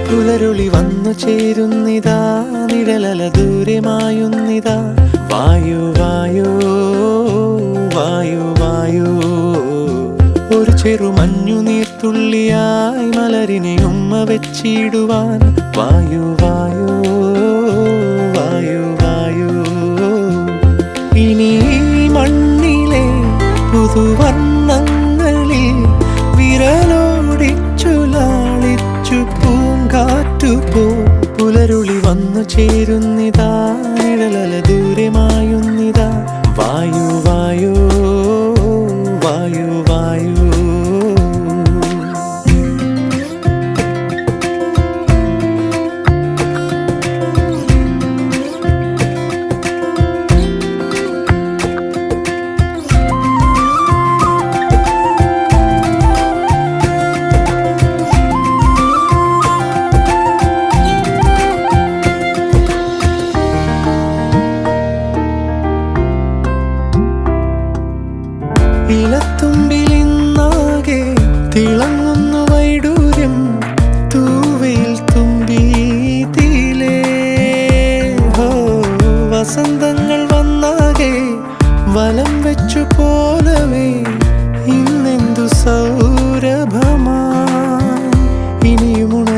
പുലരുളി വന്നു ചേരുന്നിതാ, നിഴലല ദൂരെ മായുന്നിതാ. വായു വായു വായു വായു, ഒരു ചെറു മഞ്ഞു നീർത്തുള്ളിയായി മലരിനെ ഉമ്മ വെച്ചിടുവാൻ. വായു വായു വായു വായു, ഇനി മണ്ണിലെ പുതുവർണ്ണങ്ങളിൽ വിരലോടിച്ചു ലാളിച്ചു പൂങ്കാറ്റുപോ. പുലരുളി വന്നു ചേരുന്നിതാ, നിഴലല ദൂരെ മായുന്നിതാ. വായു വായു വായു വായു. ഇലത്തുമ്പിലിന്നാകെ തിളങ്ങുന്നു വൈഡൂര്യം, തൂവയിൽ തുമ്പി തീലേ. ഹോ, വസന്തങ്ങൾ വന്നാകെ വലം വെച്ചു പോലവേ ഇന്നെന്തു സൗരഭമാ. ഇനിയുമുണ